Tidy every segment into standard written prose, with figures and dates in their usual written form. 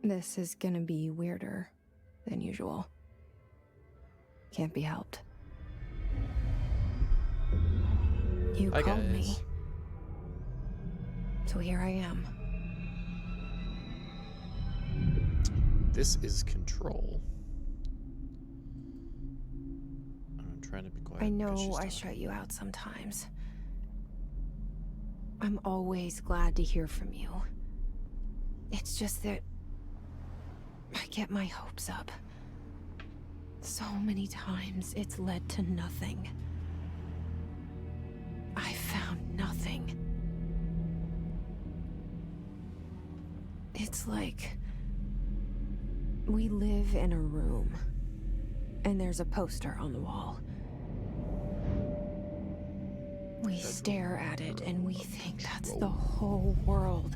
This is gonna be weirder than usual. Can't be helped. You Hi, called me. guys. So here I am. This is Control. I'm trying to be quiet. I because know she's I talking. shut you out sometimes. I'm always glad to hear from you. It's just that I get my hopes up. So many times it's led to nothing. I found nothing. It's like we live in a room, and there's a poster on the wall. We stare at it and we think that's the whole world.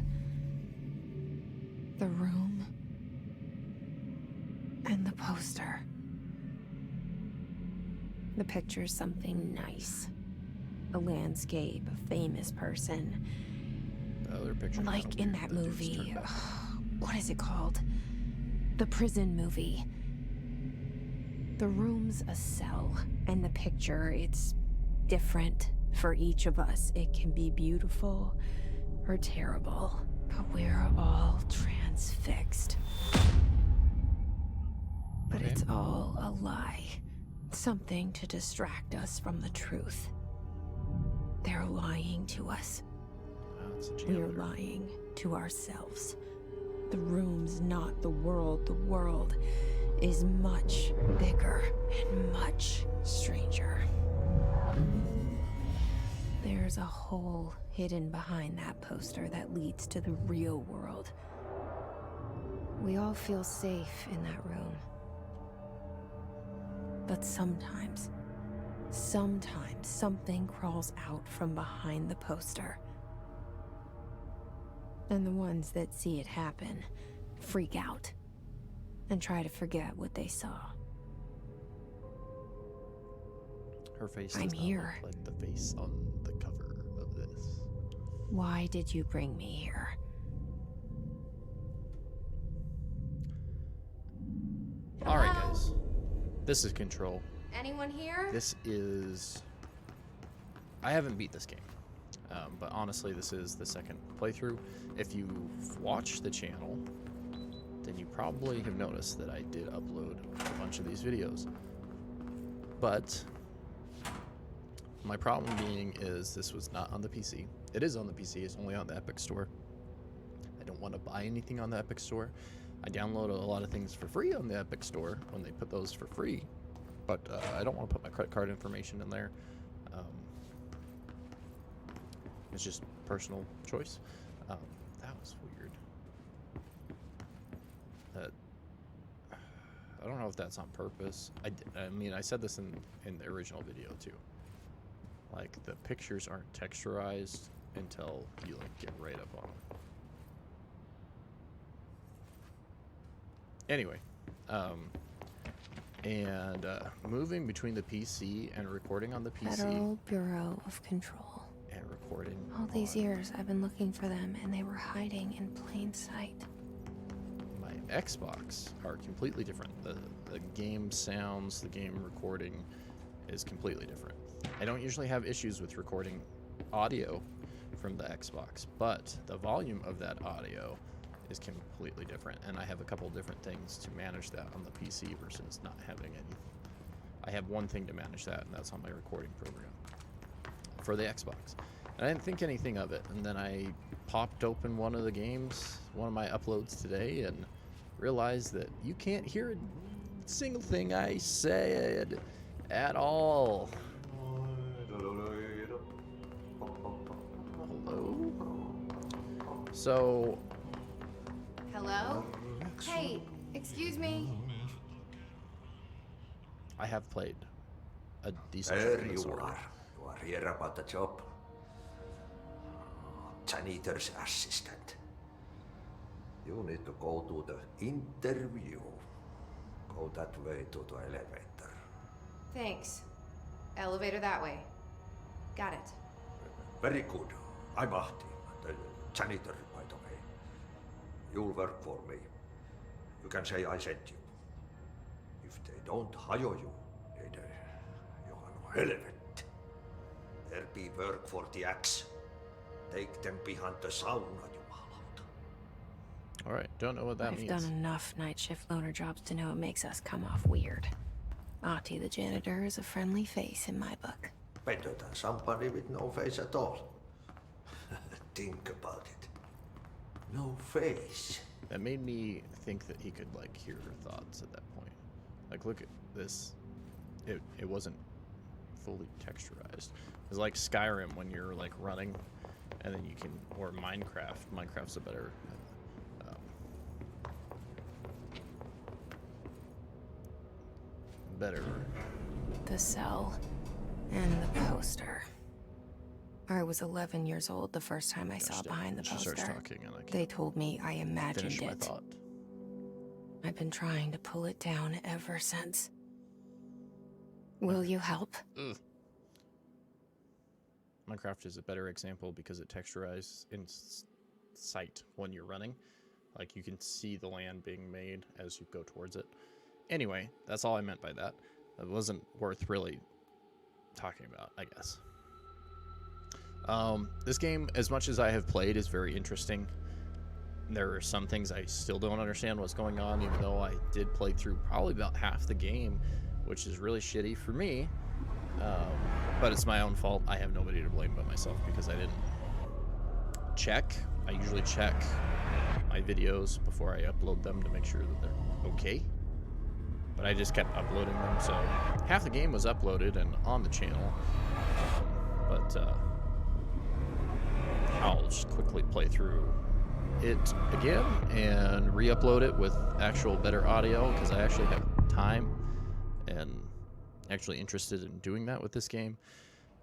The room and the poster. The picture's something nice. A landscape, a famous person. The other picture. Like in that movie, what is it called? The prison movie. The room's a cell, and the picture, it's different for each of us. It can be beautiful or terrible, but we're all transfixed. But Okay. it's all a lie. Something to distract us from the truth. They're lying to us. It's a We're janitor. lying to ourselves. The room's not the world. The world is much bigger and much stranger. There's a hole hidden behind that poster that leads to the real world. We all feel safe in that room. But sometimes something crawls out from behind the poster. And the ones that see it happen freak out and try to forget what they saw. Her face I'm does not here. look like the face on the cover of this. Why did you bring me here? All right, guys. This is Control. Anyone here? This is... I haven't beat this game. But honestly, this is the second playthrough. If you've watched the channel, then you probably have noticed that I did upload a bunch of these videos. But my problem being is this was not on the PC. It is on the PC, it's only on the Epic Store. I don't want to buy anything on the Epic Store. I download a lot of things for free on the Epic Store when they put those for free. But I don't want to put my credit card information in there. It's just personal choice. That was weird. I don't know if that's on purpose. I mean, I said this in the original video too. Like, the pictures aren't texturized until you like get right up on them. Anyway, moving between the PC and recording on the PC. Federal Bureau of Control. And recording. All these on years I've been looking for them, and they were hiding in plain sight. my Xbox are completely different. The game sounds, the game recording is completely different. I don't usually have issues with recording audio from the Xbox, but the volume of that audio is completely different, and I have a couple different things to manage that on the PC versus not having any. I have one thing to manage that, and that's on my recording program for the Xbox. And I didn't think anything of it, and then I popped open one of the games, one of my uploads today, and realized that you can't hear a single thing I said at all. Hello? So... Hello? Hey, excuse me. I have played a decent chunk of There this you already. are. You are here about the job. Janitor's assistant. You need to go to the interview. Go that way to the elevator. Thanks. Elevator that way. Got it. Very good. I'm Ahti, the janitor, by the way. You'll work for me. You can say I sent you. If they don't hire you, then you are no helvet. There be work for the axe. Take them behind the sauna, jumalauta. All right, don't know what that I've means. done enough night shift loner jobs to know it makes us come off weird. Ahti the janitor is a friendly face in my book. Better than somebody with no face at all. Think about it. No face. That made me think that he could like hear her thoughts at that point. Like, look at this. It wasn't fully texturized. It was like Skyrim when you're like running, and then you can, or Minecraft. Minecraft's a better. Better. The cell and the poster. I was 11 years old the first time I saw behind the She starts poster. talking, and I They can't told me I imagined finish my it. thought. I've been trying to pull it down ever since. Will you help? Ugh. Minecraft is a better example because it texturizes in sight when you're running. Like, you can see the land being made as you go towards it. Anyway, that's all I meant by that. It wasn't worth really talking about, I guess. This game, as much as I have played, is very interesting. There are some things I still don't understand what's going on, even though I did play through probably about half the game, which is really shitty for me. But it's my own fault. I have nobody to blame but myself because I didn't check. I usually check my videos before I upload them to make sure that they're okay. But I just kept uploading them, so half the game was uploaded and on the channel. But I'll just quickly play through it again and re-upload it with actual better audio because I actually have time and actually interested in doing that with this game.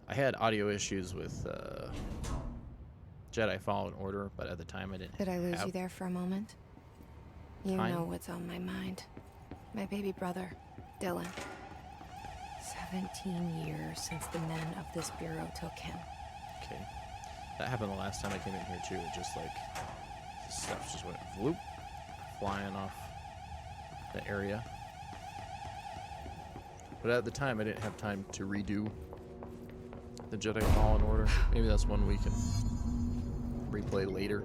I had audio issues with Jedi Fallen Order, but at the time I didn't Did I lose have you there for a moment? You time. know what's on my mind. My baby brother, Dylan. 17 years since the men of this bureau took him. Okay. That happened the last time I came in here too. It just like stuff just went whoop, flying off the area. But at the time I didn't have time to redo the Jedi Fallen Order. Maybe that's one we can replay later.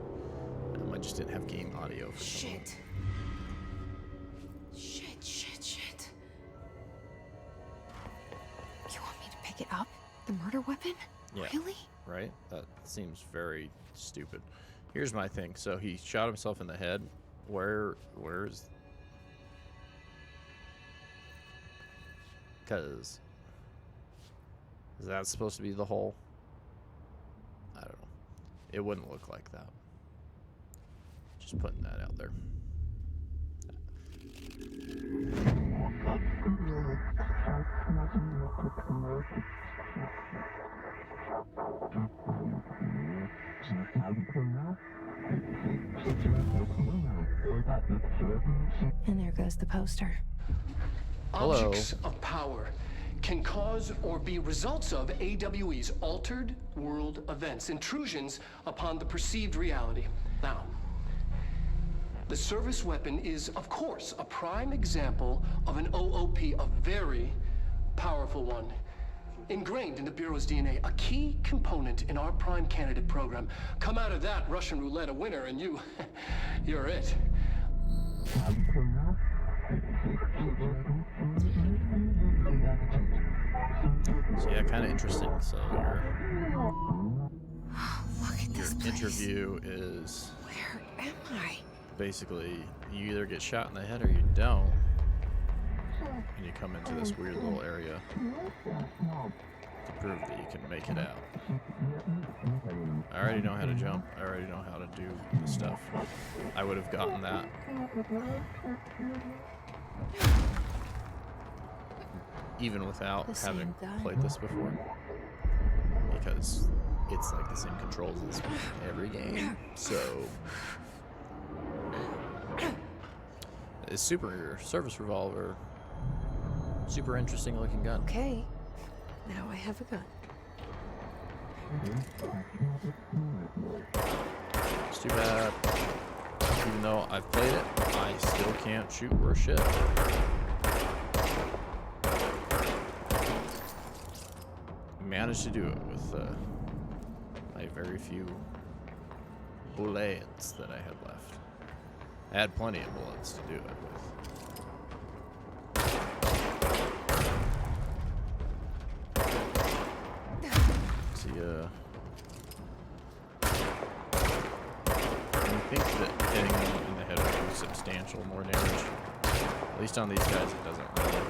I just didn't have game audio for some of them. Shit. Shit. You want me to pick it up? The murder weapon? Yeah. Really? Right? That seems very stupid. Here's my thing. So he shot himself in the head. Where's... Because... Is that supposed to be the hole? I don't know. It wouldn't look like that. Just putting that out there. And there goes the poster. Hello. Objects of power can cause or be results of AWE's altered world events, intrusions upon the perceived reality. Now, the service weapon is, of course, a prime example of an OOP, a very powerful one. Ingrained in the Bureau's DNA, a key component in our prime candidate program. Come out of that Russian roulette a winner and you're it. So yeah, kind of interesting. So Look at your this place. interview is Where am I? basically you either get shot in the head or you don't. And you come into this weird little area to prove that you can make it out. I already know how to jump. I already know how to do the stuff. I would have gotten that. Even without The having same gun. played this before. Because it's like the same controls as every game. So it's super service revolver. Super interesting looking gun. Okay. Now I have a gun. It's too bad Even though I've played it, I still can't shoot worth shit. Managed to do it with my very few bullets that I had left. I had plenty of bullets to do it with. See, you think that hitting them in the head would do substantial more damage? At least on these guys, it doesn't really.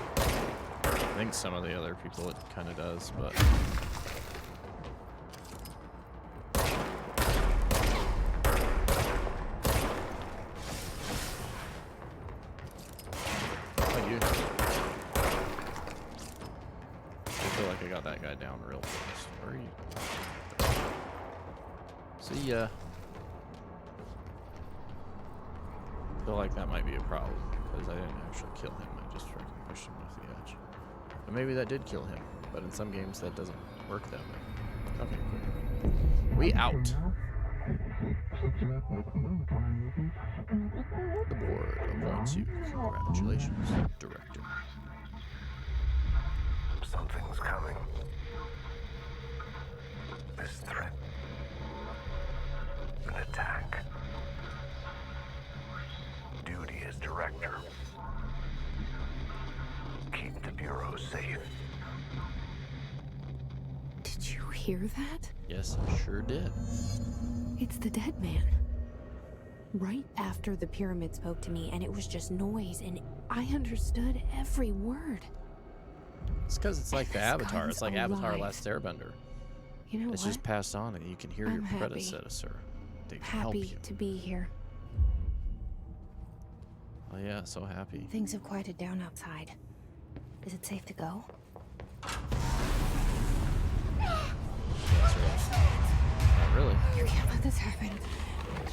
I think some of the other people it kind of does, but. Oh, you. I feel like I got that guy down real fast. Where are you? See ya. I feel like that might be a problem because I didn't actually kill him. I just freaking pushed him off the edge. But maybe that did kill him. But in some games that doesn't work that way. Okay, cool. We out. The board appoints you. Congratulations, director. Something's coming. This threat. An attack. Duty as director. Keep the Bureau safe. Did you hear that? Yes, I sure did. It's the dead man. Right after the pyramid spoke to me, and it was just noise, and I understood every word. It's because it's like the This Avatar. gun's It's like Avatar alive. Last Airbender. You know It's what? just passed on, and you can hear I'm your happy. predecessor. They can help Happy you. to be here. Oh yeah, so happy. Things have quieted down outside. Is it safe to go? That's right. Not really. You can't let this happen.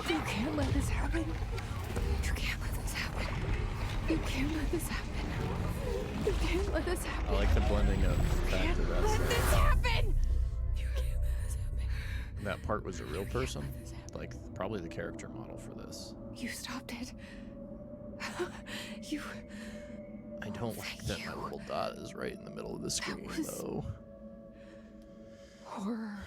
You can't let this happen. You can't let this happen. You can't let this happen. You can't let this happen. I like the blending of the fact that Let that's this happen. You can't let this happen. that part was a real person. Like probably the character model for this. You stopped it. You. I don't like that my little dot is right in the middle of the screen was- though. Horror.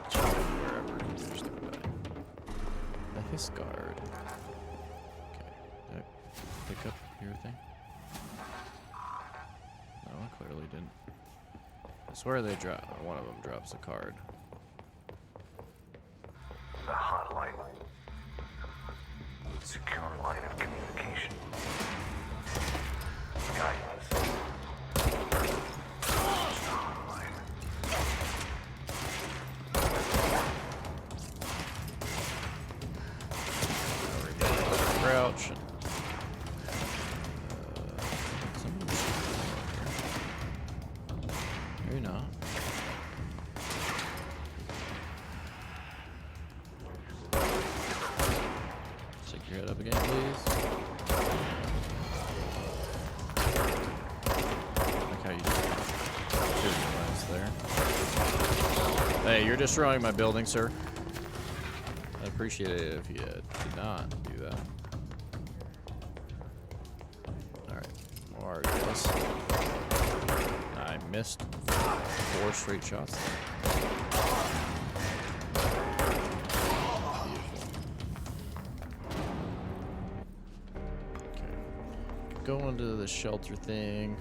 Wherever you just gonna die. The Hiss Guard. Okay. Did I pick up your thing? No, I clearly didn't. I swear they drop. One of them drops a card. The hotline. Secure line of communication. Guidance. Hotline. Crouch. Somebody's maybe not. Stick your head up again, please. Like how you just did there. Hey, you're destroying my building, sir. I'd appreciate it if you did not do that. Alright, more guys. I missed 4 straight shots. Beautiful. Okay. Go into the shelter thing.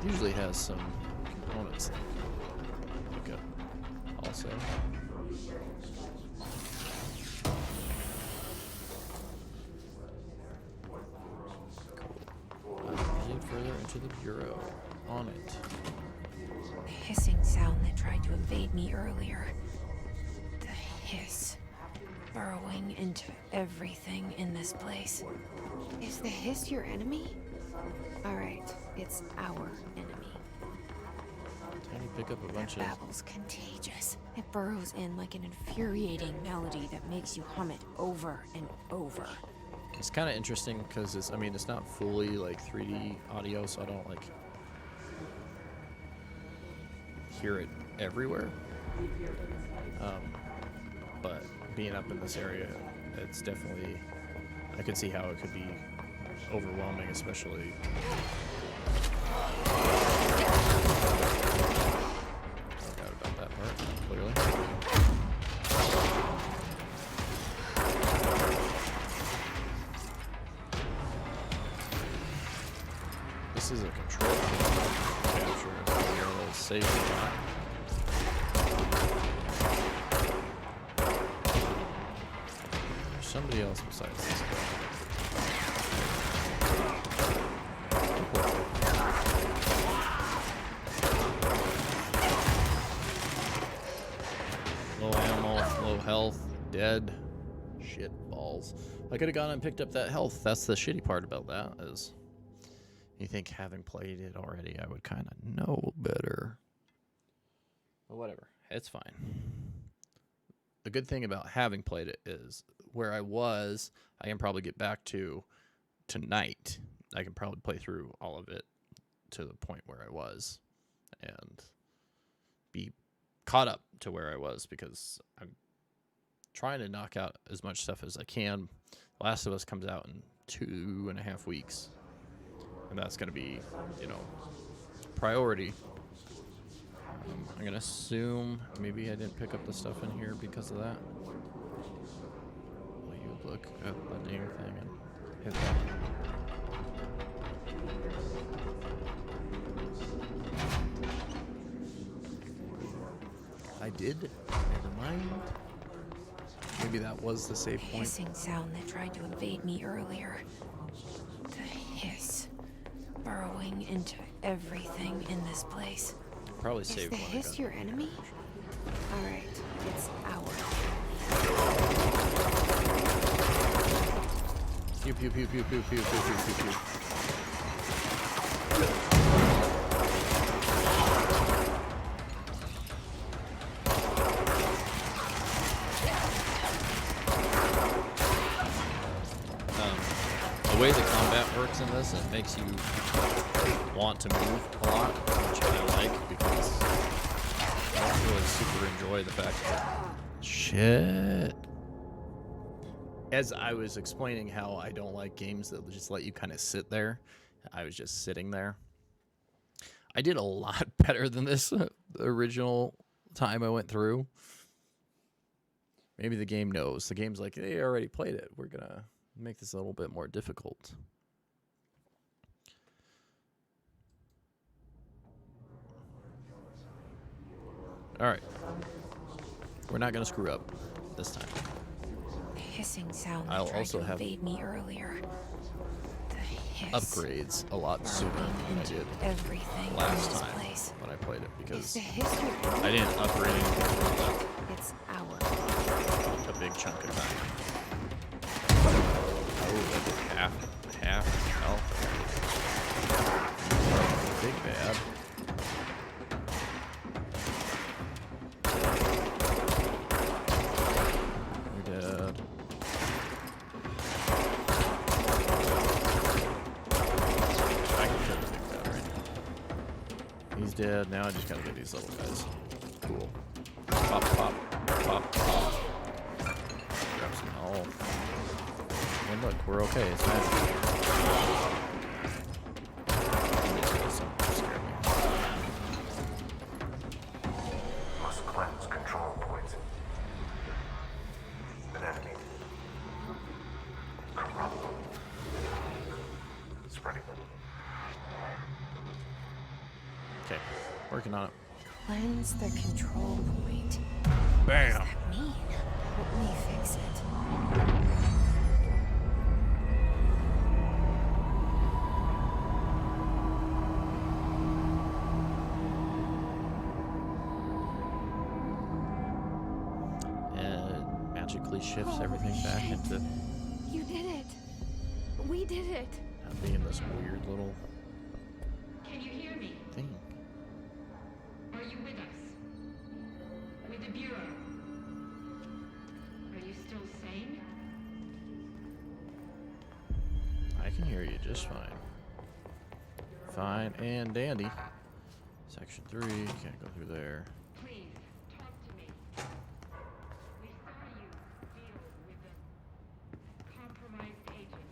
Usually has some components that you can look up also. Heading further into the bureau. On it. The hissing sound that tried to evade me earlier. The hiss. Burrowing into everything in this place. Is the hiss your enemy? Alright, it's our enemy. Time to pick up a bunch That of. babble's contagious. It burrows in like an infuriating melody that makes you hum it over and over. It's kind of interesting because it's, I mean, it's not fully like 3D audio, so I don't like hear it everywhere. But being up in this area, it's definitely, I could see how it could be overwhelming, especially. Forgot about that part, clearly. This is a control capture. It's a little safe spot. There's somebody else besides this guy. Low ammo, low health, dead. Shit balls. I could have gone and picked up that health. That's the shitty part about that is you think having played it already I would kind of know better. But whatever. It's fine. The good thing about having played it is where I was, I can probably get back to tonight. I can probably play through all of it to the point where I was and be caught up to where I was because I'm trying to knock out as much stuff as I can. Last of Us comes out in 2.5 weeks, and that's going to be, you know, priority. I'm going to assume maybe I didn't pick up the stuff in here because of that. Will you look at the name thing and hit that? I did. Never mind. Maybe that was the safe point. Hissing sound that tried to invade me earlier. The hiss. Burrowing into everything in this place. Probably Is saved the one. I hiss got. your enemy? Alright, it's ours. Pew pew pew pew pew pew pew pew pew pew. The way the combat works in this, it makes you want to move a lot, which I like because I don't really super enjoy the fact that shit. As I was explaining how I don't like games that just let you kind of sit there, I was just sitting there. I did a lot better than this the original time I went through. Maybe the game knows. The game's like, they already played it. We're gonna make this a little bit more difficult. All right. We're not gonna screw up this time. The hissing sound that I'll tried also to have invade me earlier. The hiss. Upgrades a lot sooner Burrowing than I into did everything in last this time place. when I played it Is because the hiss your I enemy? didn't upgrade anything It's ours. for a big chunk of time. Oh, that did half health. Big bad. You're dead. I can kill the big bad right now. He's dead. Now I just gotta get these little guys. Cool. Pop, pop, pop, pop. Grab some health. And look, we're okay. It's magic. Something scared me. Must cleanse control points. An enemy. Corrupt. Spreading. Okay, working on it. Cleanse the control point. Bam! What does that mean? Help me fix it. It magically shifts Holy everything back shit. into You did it. We did it. being this weird little Can you hear me? thing. Are you with us? With the Bureau? Are you still sane? can hear you just fine. Fine and dandy. Section 3, can't go through there. Please, talk to me. We saw you deal with a compromised agent.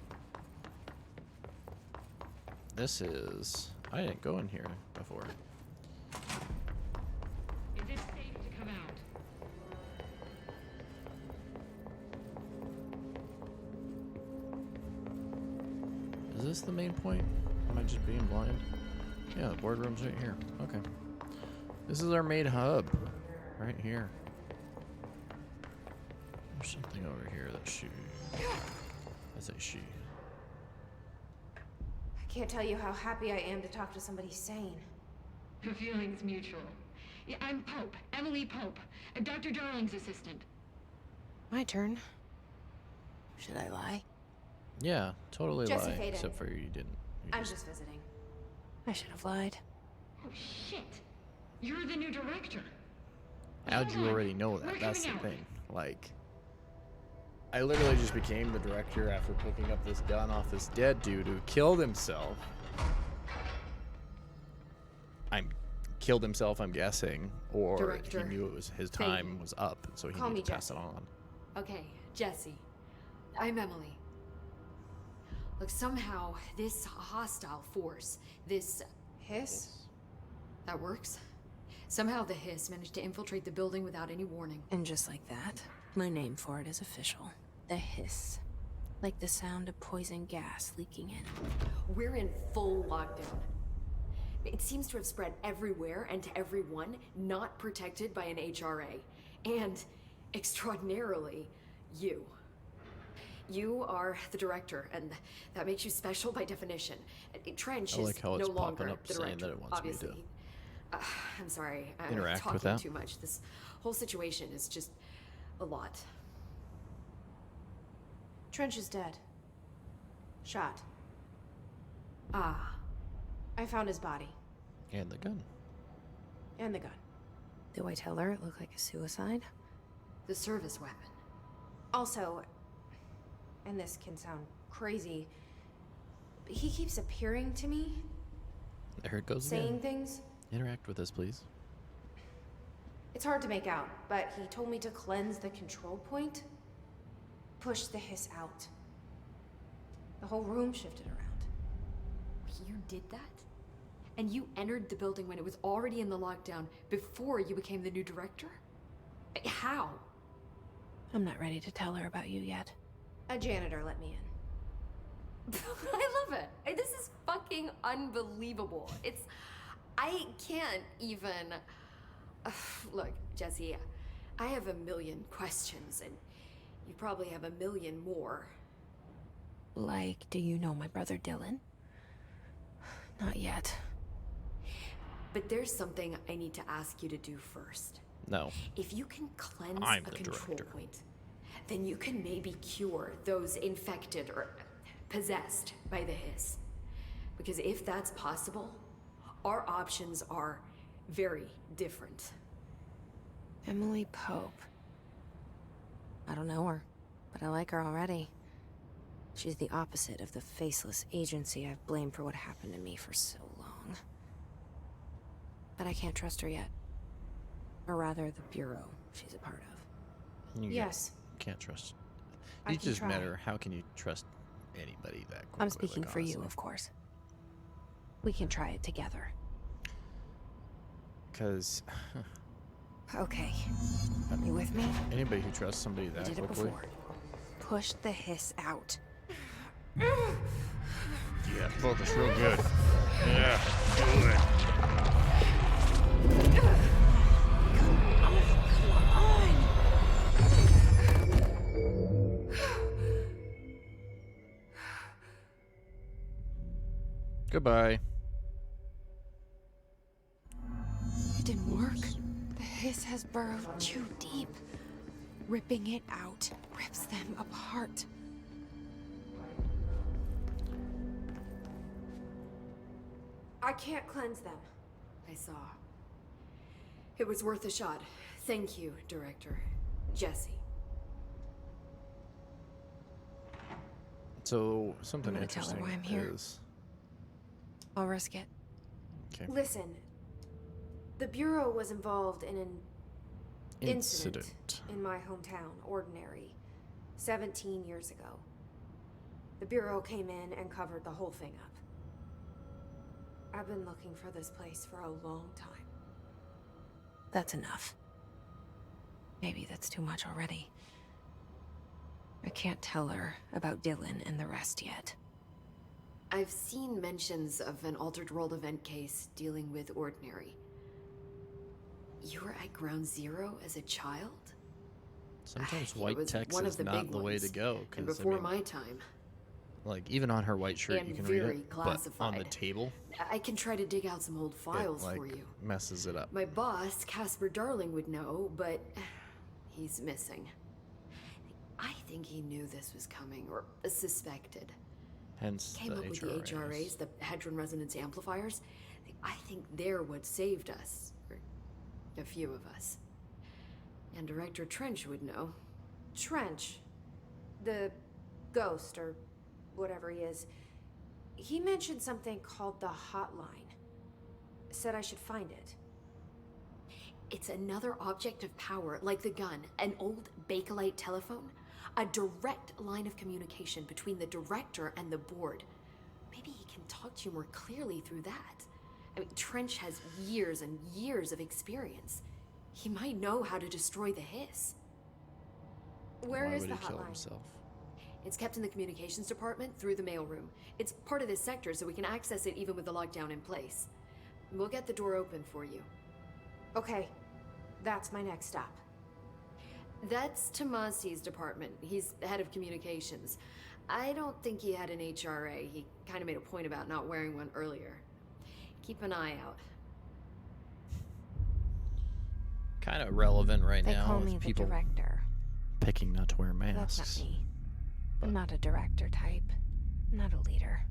This is... I didn't go in here before. Is it safe to come out? Is this the main point? Am I just being blind? Yeah, the boardroom's right here. Okay. This is our main hub. Right here. There's something over here that she... I say she. I can't tell you how happy I am to talk to somebody sane. The feeling's mutual. Yeah, I'm Pope, Emily Pope, Dr. Darling's assistant. My turn. Should I lie? Yeah, totally Jesse lie. Faden. Except for you didn't. You I'm just visiting. I should have lied. Oh shit! You're the new director. How'd you Hold on. already know We're that? That's the coming out. thing. Like, I literally just became the director after picking up this gun off this dead dude who killed himself. Killed himself, I'm guessing, or Director he knew it was his Faden. time was up, so he Call needed me to pass Jesse. it on. Okay, Jesse. I'm Emily. Look, somehow this hostile force, this... Hiss? that works? Somehow the Hiss managed to infiltrate the building without any warning. And just like that, my name for it is official. The hiss. Like the sound of poison gas leaking in. We're in full lockdown. It seems to have spread everywhere and to everyone not protected by an HRA. And, extraordinarily, you. You are the director, and that makes you special by definition. Trench I like is how it's no popping longer up the saying director, that it wants me to obviously. I'm sorry, I'm interact talking with that. too much. This whole situation is just a lot. Trench is dead. Shot. Ah, I found his body. And the gun. And the gun. Do I tell her it looked like a suicide? the service weapon. Also, and this can sound crazy, but he keeps appearing to me, There it goes saying again. things. Interact with us, please. It's hard to make out, but he told me to cleanse the control point, push the hiss out. The whole room shifted around. You did that? And you entered the building when it was already in the lockdown before you became the new director? How? I'm not ready to tell her about you yet. A janitor let me in. I love it. This is fucking unbelievable. I can't even... Look, Jesse, I have a million questions, and you probably have a million more. Like, do you know my brother Dylan? Not yet. But there's something I need to ask you to do first. No. If you can cleanse I'm a the control director. point, then you can maybe cure those infected or possessed by the hiss. Because if that's possible, our options are very different. Emily Pope. I don't know her, but I like her already. She's the opposite of the faceless agency I've blamed for what happened to me for so long. But I can't trust her yet. Or rather, the Bureau she's a part of. You Yes. can't trust. I You can just try. matter. How can you trust anybody that quickly? I'm speaking like, for you, honestly? of course. We can try it together. Because Okay. You with me? anybody who trusts somebody I that did it quickly. before. Push the hiss out. Yeah, focus real good. Yeah, do it. Goodbye. It didn't work. The hiss has burrowed too deep. Ripping it out rips them apart. I can't cleanse them. I saw. It was worth a shot. Thank you, Director. Jesse. So something I'm gonna tell her interesting why I'm here. is I'll risk it. okay. Listen, the Bureau was involved in an incident in my hometown, Ordinary, 17 years ago. The Bureau came in and covered the whole thing up. I've been looking for this place for a long time. That's enough. Maybe that's too much already. I can't tell her about Dylan and the rest yet. I've seen mentions of an Altered World event case dealing with Ordinary. You were at Ground Zero as a child? Sometimes It white was text one is of the not big the way to ones. go. And 'Cause, I before mean, my time. like even on her white shirt, And you can read very it, but on the classified. table, I can try to dig out some old files it like for you. messes it up. My boss, Casper Darling, would know, but he's missing. I think he knew this was coming, or suspected. Hence Came the up with the HRAs. HRAs, the Hadron Resonance Amplifiers. I think they're what saved us, or a few of us. And Director Trench would know. Trench, the ghost, or whatever he is, he mentioned something called the Hotline. Said I should find it. It's another object of power, like the gun, an old Bakelite telephone. A direct line of communication between the director and the board. Maybe he can talk to you more clearly through that. I mean, Trench has years and years of experience. He might know how to destroy the hiss. Where Why is would the he kill Hotline? himself? It's kept in the communications department through the mailroom. It's part of this sector, so we can access it even with the lockdown in place. We'll get the door open for you. Okay, that's my next stop. That's Tomasi's department. He's head of communications. I don't think he had an HRA. He kind of made a point about not wearing one earlier. Keep an eye out. Kind of relevant right They now call with me the people director. picking not to wear That's masks. not me. I'm not a director type. Not a leader.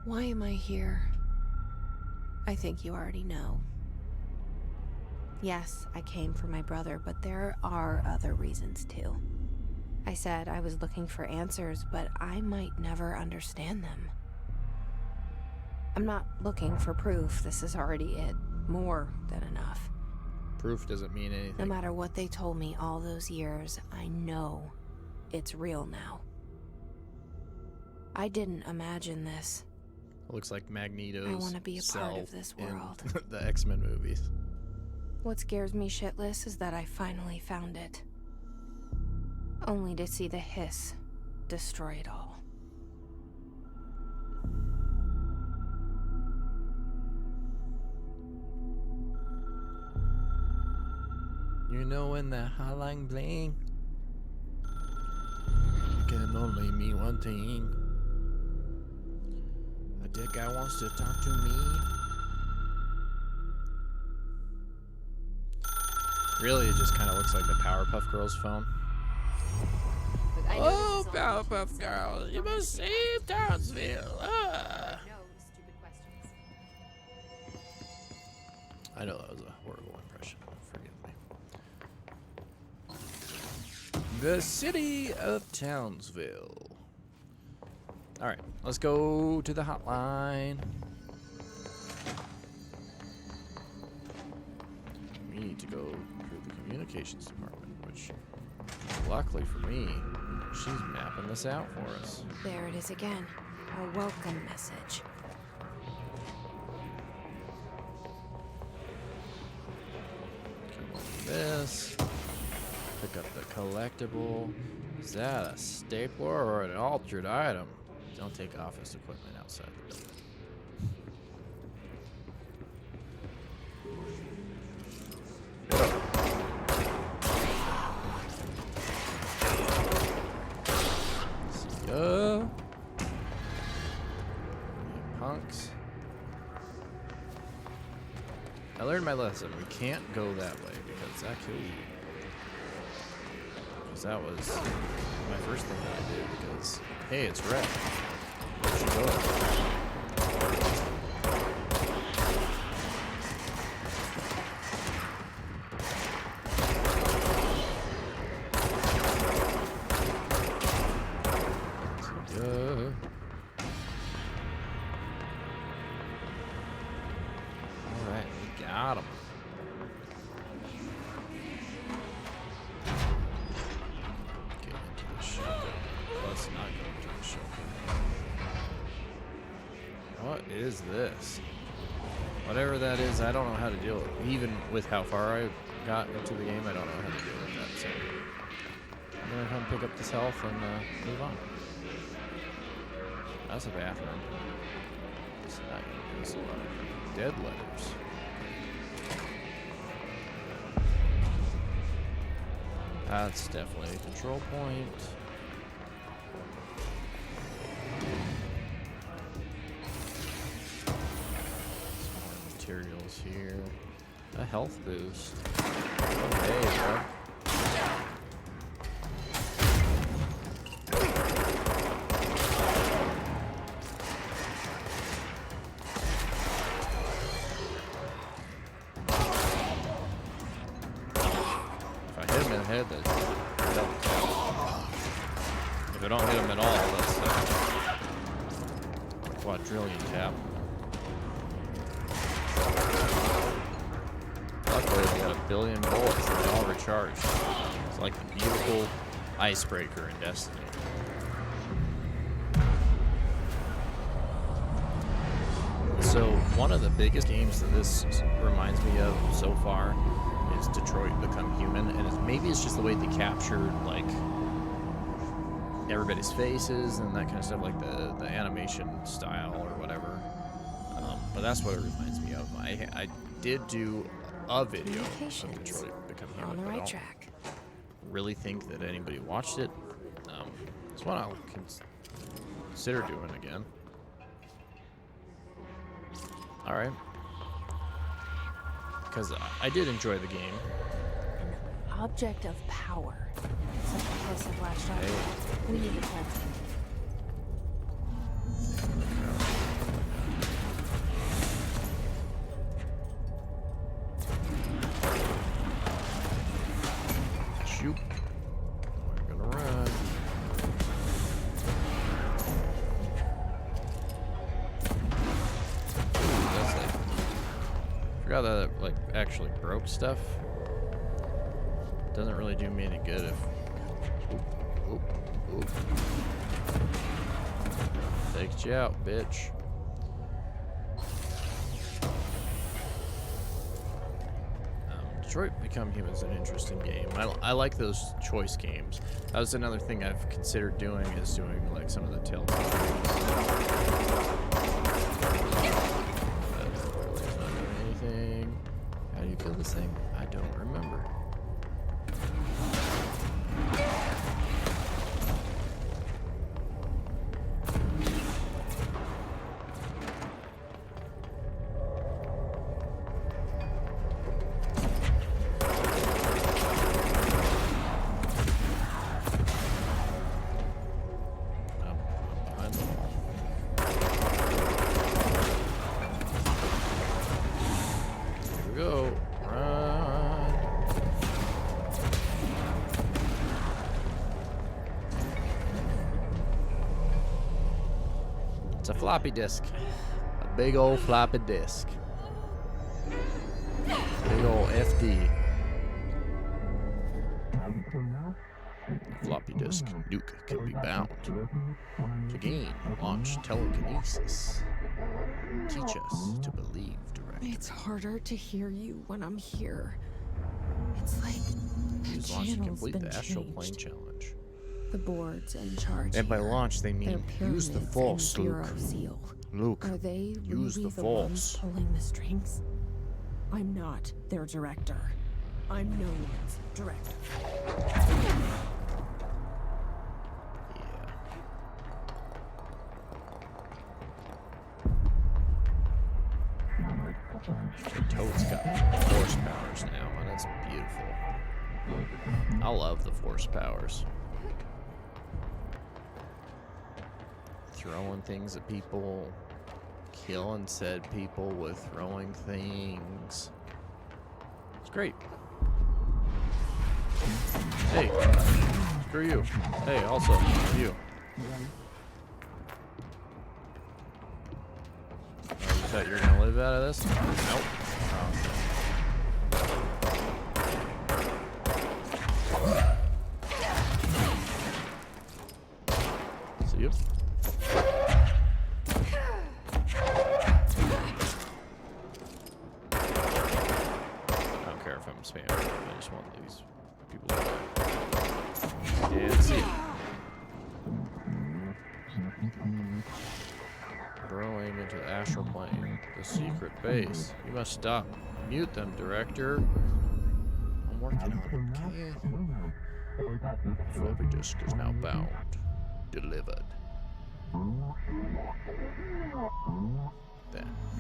Why am I here? I think you already know. Yes, I came for my brother, but there are other reasons too. I said I was looking for answers, but I might never understand them. I'm not looking for proof. This is already it. More than enough. Proof doesn't mean No anything. matter what they told me all those years, I know it's real now. I didn't imagine this. It looks like Magneto's wanna be a part of self this in world. the X-Men movies. What scares me shitless is that I finally found it. Only to see the hiss destroy it all. You know when the hotline bling, it can only mean one thing. A dead guy wants to talk to me. Really, it just kind of looks like the Powerpuff Girls phone. Look, I know Oh, this is all Powerpuff so Girls, you don't must think save Townsville. Ah. No stupid questions. I know that was a horrible impression. Forgive me. The city of Townsville. All right, let's go to the hotline. We need to go through the communications department, which, luckily for me, she's mapping this out for us. There it is again. A welcome message. Come on, this. Pick up the collectible. Is that a stapler or an altered item? Don't take office equipment outside the building. See ya. You punks. I learned my lesson. We can't go that way because that killed you. Because that was my first thing that I did because, hey, it's red. Where should go? is this? Whatever that is, I don't know how to deal with it. Even with how far I got into the game, I don't know how to deal with that. So I'm gonna come pick up this health and move on. That's a bathroom. It's not gonna be this a lot of dead letters. That's definitely a control point. Some more materials here. A health boost. Oh, hey, bro. Head, that's double tap. If I don't hit him at all, that's quadrillion tap. Luckily, I got a billion bullets and they all recharged. It's like the beautiful icebreaker in Destiny. So, one of the biggest games that this reminds me of so far is Detroit Become Human, and maybe it's just the way they captured like everybody's faces and that kind of stuff, like the animation style or whatever. But that's what it reminds me of. I did do a video of Detroit Become Human, on the but I right don't track. really think that anybody watched it. It's one I'll consider doing again. All right. Because I did enjoy the game. An object of power. Such a place I've latched on. Hey. We need to cleanse it. Shoot. We're gonna run. Ooh, that's like... forgot that it, like, actually broke stuff. Doesn't really do me any good if... Oop, oop, oop. Takes you out, bitch. Detroit Become Human is an interesting game. I like those choice games. That was another thing I've considered doing, is doing like some of the Telltale games. But really, it's not doing anything. How do you kill this thing? I don't remember. It's a floppy disk. A big old floppy disk. Big old FD. Floppy disk nuke can be bound. To gain, launch telekinesis. Teach us to believe directly. It's harder to hear you when I'm here. It's like the Use launch to channel's complete been the astral changed. plane challenge. The board's in charge. And by here. launch, they Their mean use the pyramids force, and Bureau Luke. seal. Luke, Are they use really the ones force. pulling the strings? I'm not their director. I'm no one's director. Yeah. The Toad's got force powers now, and that's beautiful. I love the force powers. Throwing things at people, killing said people with throwing things. It's great. Hey, screw you. Hey, also, you. Oh, you thought you were gonna live out of this? Nope. See you. spam. I just want these people to die. And see. Growing into the astral plane. The secret base. You must stop. Mute them, director. I'm working on it, okay? Floppy disk is now bound. Delivered.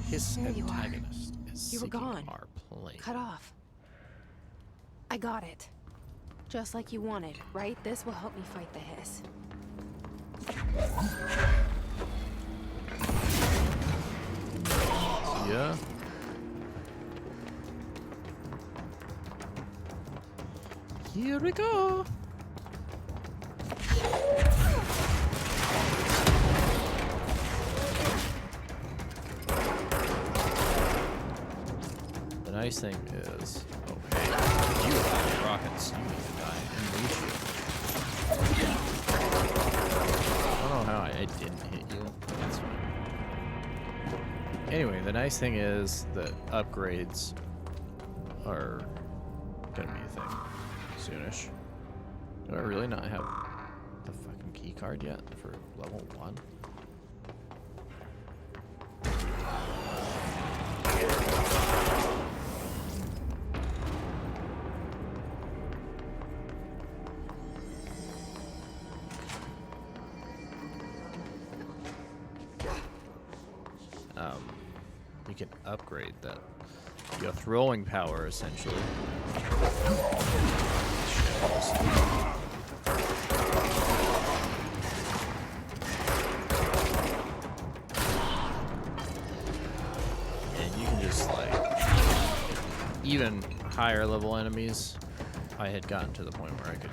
His There you are. antagonist is You were seeking gone. our plane. Cut off. I got it. Just like you wanted, right? This will help me fight the hiss. Yeah. Here we go. The nice thing is, oh hey, you have rockets. You need to die immediately. I don't know how I didn't hit you. That's fine. Anyway, the nice thing is that upgrades are gonna be a thing soonish. Do I really not have the fucking key card yet for level 1? You can upgrade that. Your throwing power, essentially. And you can just, like, even higher level enemies, I had gotten to the point where I could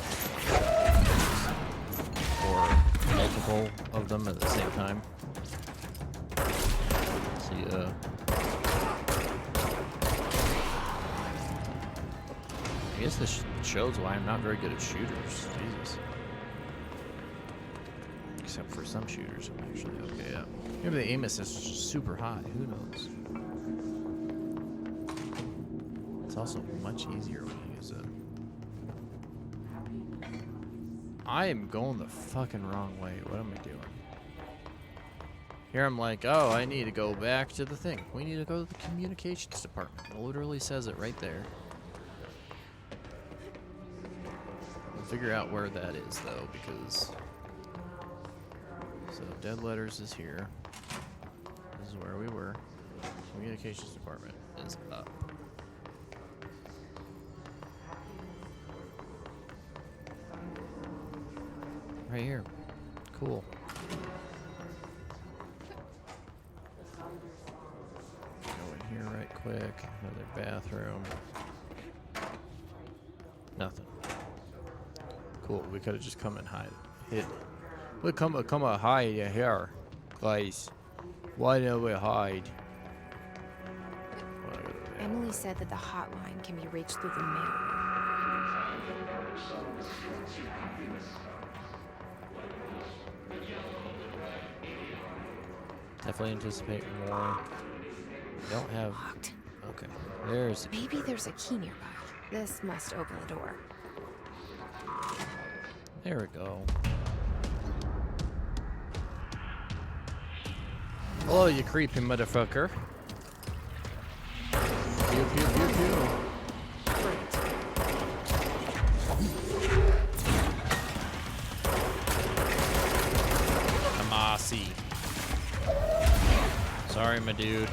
or multiple of them at the same time. See, I guess this shows why I'm not very good at shooters. Jesus. Except for some shooters, I'm actually okay at. Maybe the aim assist is super high. Who knows? It's also much easier when you use it. I am going the fucking wrong way. What am I doing? Here I'm like, oh, I need to go back to the thing. We need to go to the communications department. It literally says it right there. We'll figure out where that is, though, because... So, Dead Letters is here. This is where we were. Communications department is up. Right here. Cool. Go in here right quick. Another bathroom. Nothing. Cool. We could have just come and hid. We come hide here, guys. Why don't we hide? Emily said that the hotline can be reached through the mail. Definitely anticipate more. Don't have. Locked. Okay. There's. Maybe there's a key nearby. This must open the door. There we go. Oh, you creepy motherfucker. Pew, pew, pew, pew. Amasi. Sorry, my dude.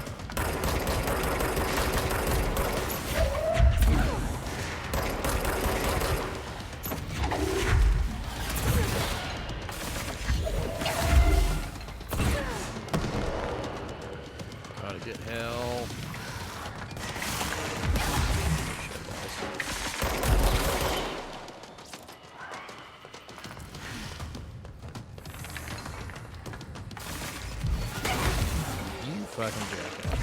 Gotta get help. You fucking jackass.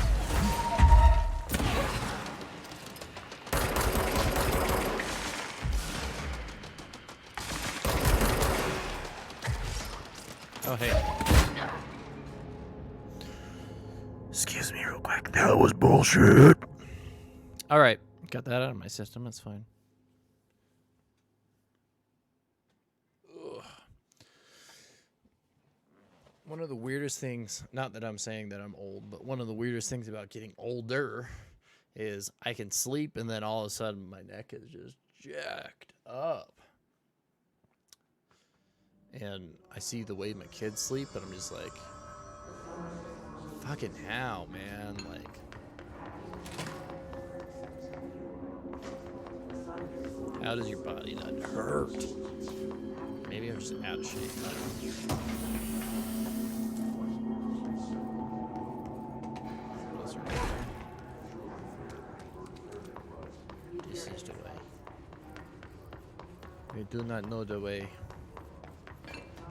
Oh, hey. Excuse me real quick. That was bullshit. All right. Got that out of my system. That's fine. Ugh. One of the weirdest things, not that I'm saying that I'm old, but one of the weirdest things about getting older is I can sleep and then all of a sudden my neck is just jacked up. And I see the way my kids sleep and I'm just like, fucking how, man? Like, how does your body not hurt? Maybe I'm just out of shape. I don't know. What's right there? This is the way. We do not know the way.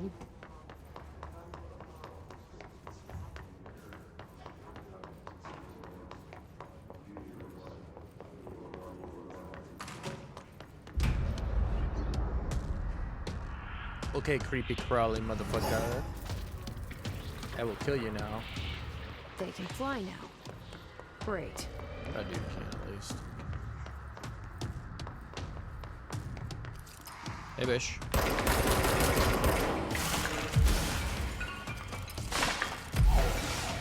Oop. Okay, creepy crawly motherfucker. I will kill you now. They can fly now. Great. That dude can at least. Hey, Bish.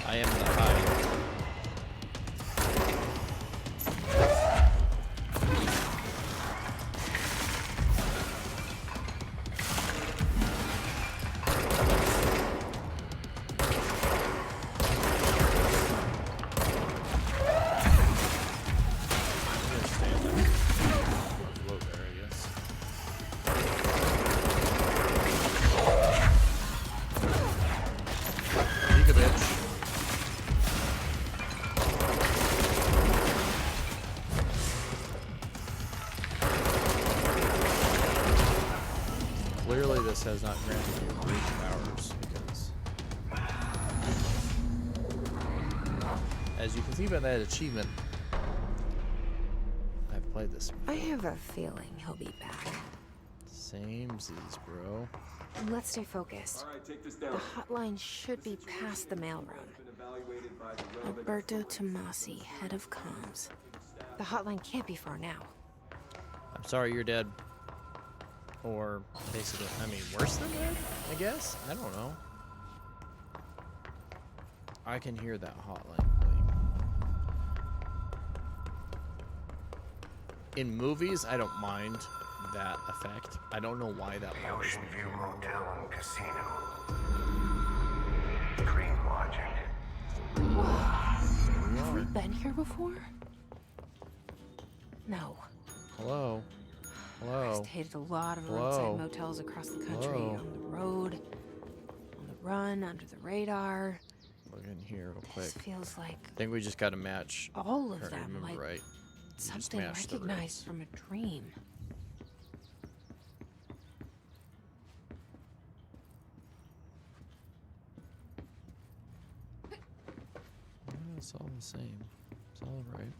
I am the high. Clearly this has not granted you great powers because as you can see by that achievement, I've played this before. I have a feeling he'll be back. Samesies, bro. Let's stay focused. The hotline should be past the mailroom. Alberto Tomasi, head of comms. The hotline can't be far now. I'm sorry you're dead. Or basically, I mean, worse than that, I guess? I don't know. I can hear that hotline playing. In movies, I don't mind that effect. I don't know why that The bothers Ocean me. View Motel and Casino. Dream lodging. Have we been here before? No. Hello? Hello? I've stayed at a lot of Hello? roadside motels across the country, Hello? on the road, on the run, under the radar. Look in here real quick. This feels like I think we just got to match. all of If I them, remember like right. just something match the recognized rooms. from a dream. Yeah, it's all the same. It's all right.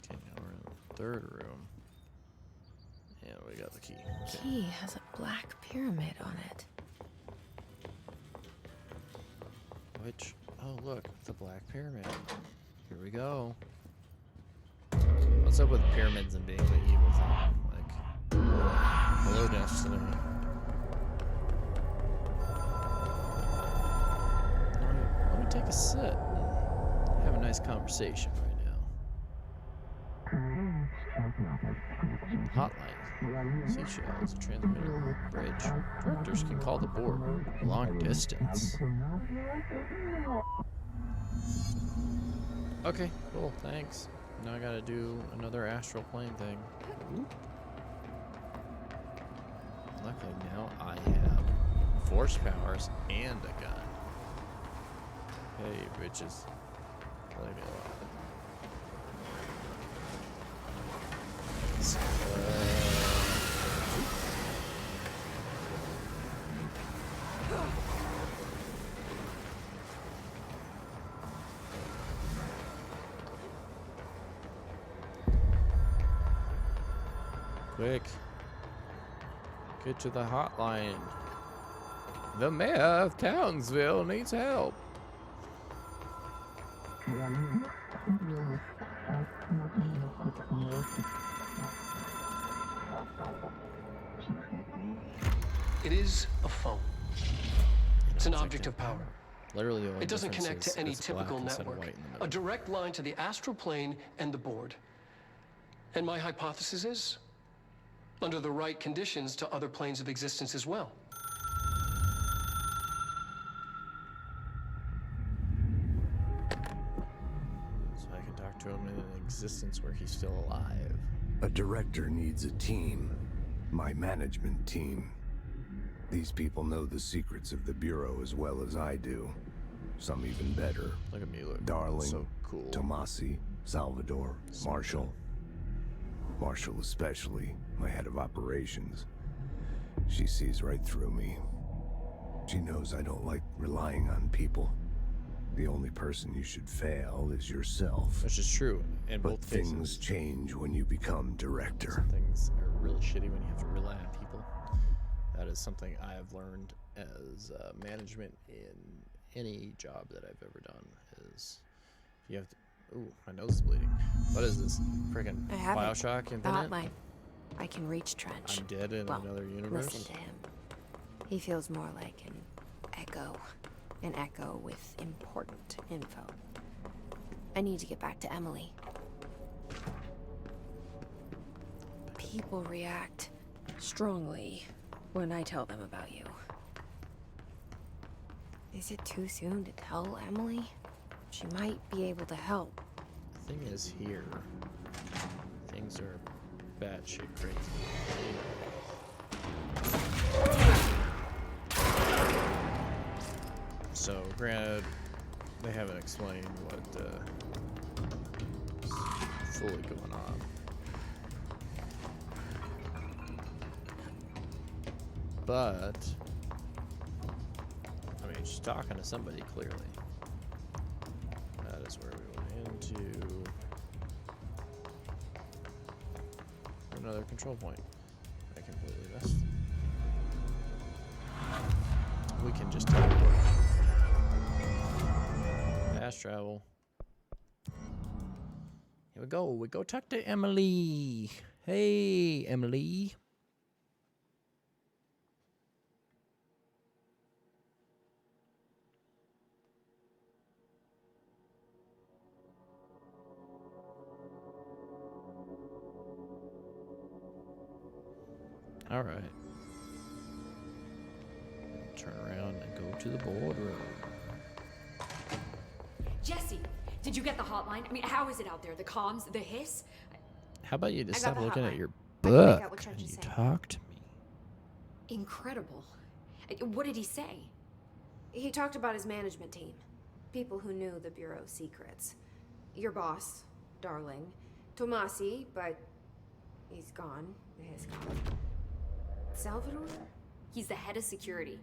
Okay, now we're in the third room. And we got the key. Okay. Key has a black pyramid on it. Which, oh look, the Black Pyramid. Here we go. What's up with pyramids and being the evil thing? Like, hello, Destiny. Let me take a sit and have a nice conversation right now. Hotline. Seashells, transmitter, bridge. Directors can call the board. Long distance. Okay, cool, thanks. Now I gotta do another astral plane thing. Luckily now I have force powers and a gun. Hey, bitches. Play me a lot. Quick. Get to the hotline. The mayor of Townsville needs help. It is a phone. It's an object of power. Literally, the only It doesn't difference connect is to any it's black typical instead of network. white in the A middle. direct line to the astral plane and the board. And my hypothesis is, under the right conditions, to other planes of existence as well. So I can talk to him in an existence where he's still alive. A director needs a team. My management team. These people know the secrets of the Bureau as well as I do. Some even better. Look at me, look. Darling, So cool. Tomasi, Salvador, Marshall. Marshall especially, my head of operations. She sees right through me. She knows I don't like relying on people. The only person you should fail is yourself. Which is true in But both things cases. change when you become director. Some things are really shitty when you have to rely on people. That is something I have learned as management in any job that I've ever done. Is you have to. Ooh, my nose is bleeding. What is this? Freaking I have Bioshock the Infinite? hotline. I can reach Trench. I'm dead in Well, another universe. listen to him. He feels more like an echo. An echo with important info. I need to get back to Emily. People react strongly when I tell them about you. Is it too soon to tell Emily? She might be able to help. The thing is here. Things are batshit crazy. So, granted, they haven't explained what is fully going on. But, I mean, she's talking to somebody clearly. That is where we went into another control point. I completely missed. We can just teleport. Fast travel. Here we go. We go talk to Emily. Hey, Emily. All right. Turn around and go to the boardroom. Jesse, did you get the hotline? I mean, how is it out there? The comms, the hiss? How about you just I got stop the looking at hotline. your I can make out book what Trench and is you saying. talk to me? Incredible. What did he say? He talked about his management team. People who knew the Bureau's secrets. Your boss, Darling. Tomasi, but he's gone. His gone. Salvador? He's the head of security.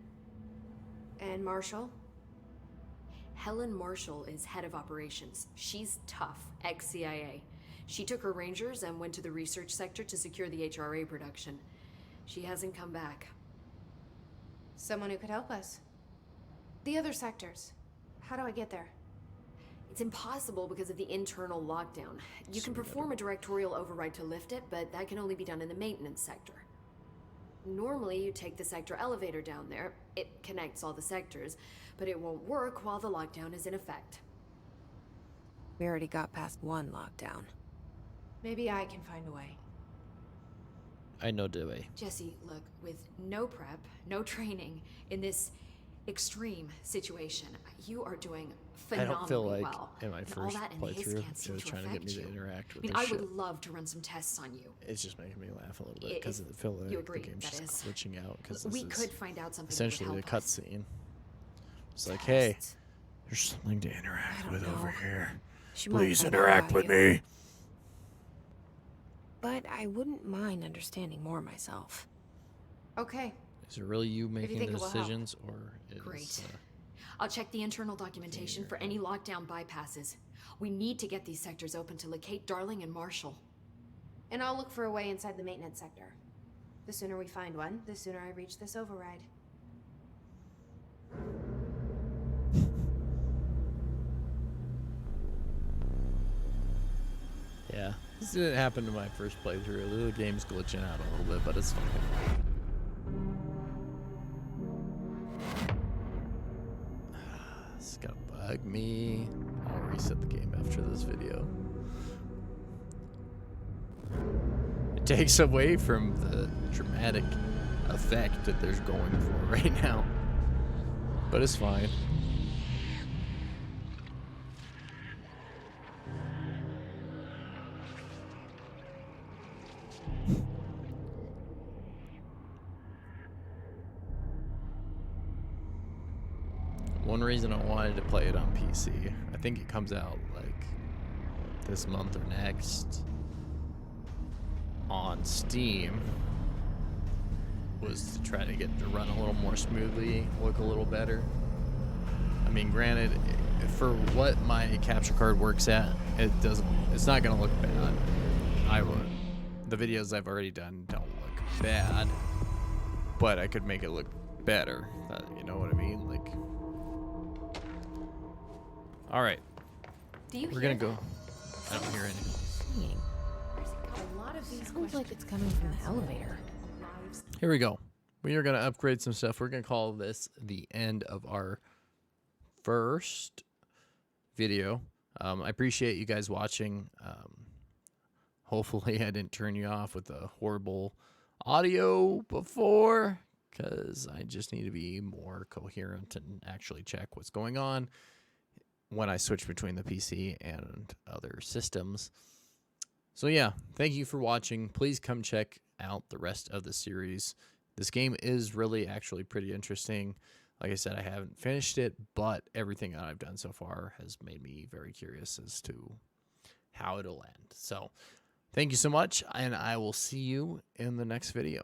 And Marshall? Helen Marshall is head of operations. She's tough, ex-CIA. She took her Rangers and went to the research sector to secure the HRA production. She hasn't come back. Someone who could help us. The other sectors. How do I get there? It's impossible because of the internal lockdown. You can perform a directorial override to lift it, but that can only be done in the maintenance sector. Normally, you take the sector elevator down there. It connects all the sectors, but it won't work while the lockdown is in effect. We already got past one lockdown. Maybe I can find a way. I know the way. Jesse, look, with no prep, no training, in this extreme situation, you are doing I phenomenally don't feel like well. in my And all first that and the hiss playthrough, can't it seem was to trying to get me affect to you. interact I with mean, this I shit. would love to run some tests on you. It's just making me laugh a little bit If because it feels like you agree, the game's that just is. glitching out because We this could is find out something essentially that the would help us. cutscene. It's like, hey, Tests. there's something to interact I don't with over know. here. She might Please find out interact about with you. me. But I wouldn't mind understanding more myself. Okay. Is it really you making think the it will help? decisions, or is Great. I'll check the internal documentation for any lockdown bypasses. We need to get these sectors open to locate Darling and Marshall. And I'll look for a way inside the maintenance sector. The sooner we find one, the sooner I reach this override. This didn't happen to my first playthrough. The game's glitching out a little bit, but it's fine. It's gonna bug me. I'll reset the game after this video. It takes away from the dramatic effect that there's going for right now. But it's fine. One reason I wanted to play it on PC, I think it comes out like this month or next on Steam, was to try to get it to run a little more smoothly, look a little better. I mean, granted, for what my capture card works at, it's not gonna look bad. The videos I've already done don't look bad, but I could make it look better. You know what I mean? Like, all right, we're gonna go. I don't hear anything. A lot of these sounds like it's coming from the elevator. Here we go. We are gonna upgrade some stuff. We're gonna call this the end of our first video. I appreciate you guys watching. Hopefully I didn't turn you off with the horrible audio before, because I just need to be more coherent and actually check what's going on when I switch between the PC and other systems. So yeah, thank you for watching. Please come check out the rest of the series. This game is really actually pretty interesting. Like I said, I haven't finished it, but everything that I've done so far has made me very curious as to how it'll end. So thank you so much, and I will see you in the next video.